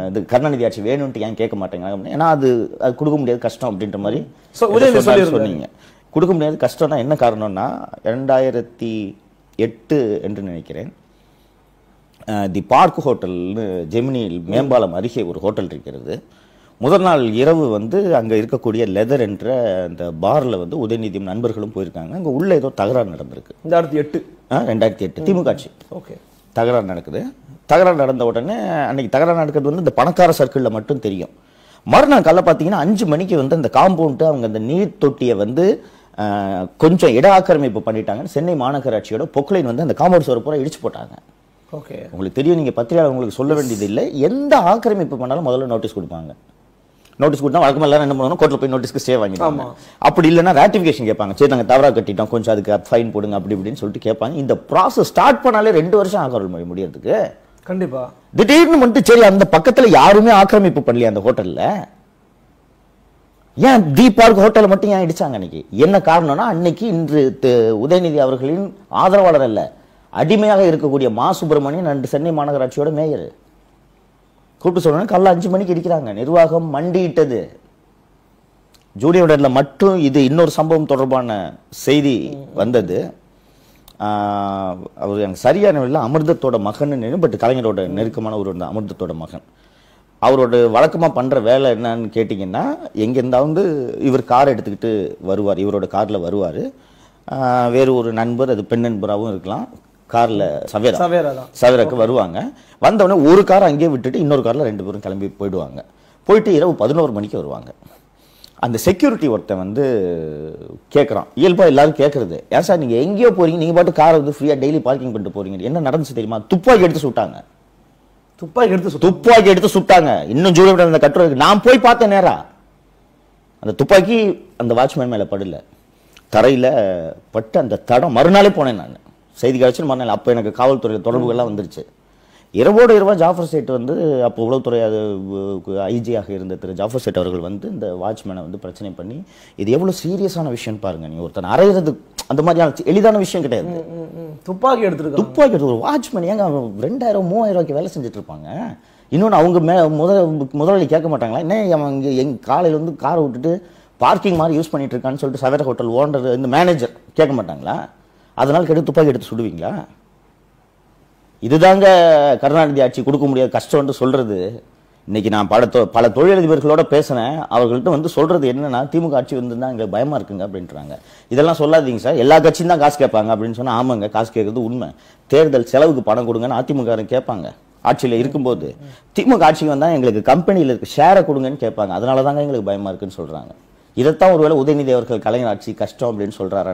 இது கருணாநிதி ஆட்சி வேணும்ட்டு ஏன் கேட்க மாட்டேங்கிறாங்க, ஏன்னா அது கொடுக்க முடியாது கஷ்டம் அப்படின்ற மாதிரி சொன்னீங்க. கொடுக்க முடியாது கஷ்டம்னா என்ன காரணம்னா 2008 என்று நினைக்கிறேன், தி பார்க் ஹோட்டல்னு ஜெமினியில் மேம்பாலம் அருகே ஒரு ஹோட்டல் இருக்கிறது. முதல் நாள் இரவு அங்கே இருக்கக்கூடிய லெதர் என்ற அந்த பாரில் உதயநிதியும் நண்பர்களும் போயிருக்காங்க. அங்கே உள்ள ஏதோ தகராறு நடந்திருக்கு. 2008 திமுக ஆட்சி. ஓகே, தகராறு நடக்குது. தகராறு நடந்த உடனே அன்னைக்கு தகராறு நடக்கிறது இந்த பணக்கார சர்க்கிளில் மட்டும் தெரியும். மறுநாள் காலைல பார்த்தீங்கன்னா 5 மணிக்கு அந்த காம்பவுண்டு அவங்க அந்த நீர் தொட்டியை கொஞ்சம் இட ஆக்கிரமிப்பு பண்ணிட்டாங்கன்னு சென்னை மாநகராட்சியோட பொக்லைன் அந்த காம்பவுண்ட் சுவர் பூரா இடிச்சு போட்டாங்க. ஓகே, உங்களுக்கு தெரியும், நீங்க பத்திரிகையாளர் உங்களுக்கு சொல்ல வேண்டியது இல்லை. எந்த ஆக்கிரமிப்பு பண்ணாலும் முதல்ல நோட்டீஸ் கொடுப்பாங்க. நோட்டீஸ் கொடுத்தா வழக்கமாக எல்லாரும் என்ன பண்ணுவாங்க, கோர்ட்டில் போய் நோட்டீஸ்க்கு ஸ்டே வாங்கிடுவாங்க. அப்படி இல்லைன்னா ராட்டிஃபிகேஷன் கேட்பாங்க. சரி, நாங்கள் தவறாக கட்டிட்டோம், கொஞ்சம் அதுக்கு ஃபைன் போடுங்க அப்படி இப்படின்னு சொல்லிட்டு கேட்பாங்க. இந்த ப்ராசஸ் ஸ்டார்ட் பண்ணாலே 2 வருஷம் ஆகும் முடியறதுக்கு. கண்டிப்பா திடீர்னு சரி அந்த பக்கத்தில் யாருமே ஆக்கிரமிப்பு பண்ணலையா அந்த ஹோட்டலில்? ஏன் தி பார்க் ஹோட்டல் மட்டும் ஏன் இடிச்சாங்க அன்னைக்கு? என்ன காரணம்னா அன்னைக்கு இன்று உதயநிதி அவர்களின் ஆதரவாளர் அல்ல, அடிமையாக இருக்கக்கூடிய மா சுப்பிரமணியன் சென்னை மாநகராட்சியோட மேயர் கூப்பிட்டு சொல்றாங்க, காலைல 5 மணிக்கு இடிக்கிறாங்க. நிர்வாகம் மண்டியிட்டது. ஜூனியர் மட்டும் இது இன்னொரு சம்பவம் தொடர்பான செய்தி வந்தது. அவர் எனக்கு சரியான இல்லை, அமிர்தத்தோட மகன், பட் கலைஞரோட நெருக்கமான ஒரு அமிர்தத்தோட மகன். அவரோட வழக்கமாக பண்ணுற வேலை என்னன்னு கேட்டிங்கன்னா, எங்கேருந்தாவது இவர் கார் எடுத்துக்கிட்டு வருவார், இவரோட காரில் வருவார். வேறு ஒரு நண்பர், அது பெண் நண்பராகவும் இருக்கலாம், காரில் சவேராக்கு வருவாங்க. வந்தவுடனே ஒரு காரை அங்கேயே விட்டுட்டு இன்னொரு காரில் 2 பேரும் கிளம்பி போயிடுவாங்க. போயிட்டு இரவு 11 மணிக்கு வருவாங்க. அந்த செக்யூரிட்டி ஒருத்தன் கேட்குறான், இயல்பாக எல்லாரும் கேட்குறது, ஏன் சார் நீங்கள் எங்கேயோ போகிறீங்க, நீங்கள் பாட்டு காரை ஃப்ரீயாக டெய்லி பார்க்கிங் பண்ணிட்டு போகிறீங்க, என்ன நடந்துச்சு தெரியுமா? துப்பாக்கி எடுத்து சுட்டாங்க. துப்பாக்கி எடுத்து சுட்டாங்க. இன்னும் ஜூலியர் அந்த கட்டுரை இருக்கு. நான் போய் பார்த்தேன் நேரா. அந்த துப்பாக்கி அந்த வாட்ச்மேன் மேல படல, தரையில பட்டு அந்த தடம். மறுநாளே போனேன் நான், செய்தி காட்சி மறுநாள். அப்போ எனக்கு காவல்துறை தொடர்புகள்லாம் வந்துருச்சு. இரவோடு இரவா ஜாஃபர் சேட் அப்போ உளவுத்துறை ஐஜியாக இருந்த திரு ஜாஃபர் சேட் அவர்கள் இந்த வாட்ச்மேனை பிரச்சனை பண்ணி, இது எவ்வளவு சீரியஸான விஷயம் பாருங்க. நீ ஒருத்தன் அறையிறது அந்த மாதிரியான எளிதான விஷயம் கிடையாது. துப்பாக்கி எடுத்து ஒரு வாட்ச்மேன் ஏங்க 2000-3000 ரூபாய்க்கு வேலை செஞ்சுட்டு இருப்பாங்க. இன்னொன்று அவங்க முதலாளி கேட்க மாட்டாங்களா, என்ன அவங்க காலையில் காரை விட்டுட்டு பார்க்கிங் மாதிரி யூஸ் பண்ணிட்டு இருக்கான்னு சொல்லிட்டு சவேரா ஹோட்டல் ஓனர் இந்த மேனேஜர் கேட்க மாட்டாங்களா? அதனால கேட்டு துப்பாக்கி எடுத்து சுடுவீங்களா? இதுதாங்க கருணாநிதி ஆட்சி கொடுக்க முடியாது கஷ்டம் சொல்றது. இன்னைக்கு நான் பல தொழிலதிபர்களோட பேசினேன். அவர்கள்ட்ட சொல்றது என்னன்னா, திமுக ஆட்சி தான் எங்களுக்கு பயமா இருக்குங்க அப்படின்றாங்க. இதெல்லாம் சொல்லாதீங்க சார், எல்லா கட்சியும் தான் காசு கேட்பாங்க அப்படின்னு சொன்னா, ஆமாங்க காசு கேட்கறது உண்மை. தேர்தல் செலவுக்கு பணம் கொடுங்கன்னு அதிமுக கேட்பாங்க. ஆட்சியில் இருக்கும்போது திமுக ஆட்சிக்கு வந்தா எங்களுக்கு கம்பெனியில் இருக்க ஷேரை கொடுங்கன்னு கேட்பாங்க. அதனால தாங்க எங்களுக்கு பயமா இருக்குன்னு சொல்றாங்க. இதைத்தான் ஒருவேளை உதயநிதி அவர்கள் கலைஞர் ஆட்சி கஷ்டம் அப்படின்னு சொல்றாரு.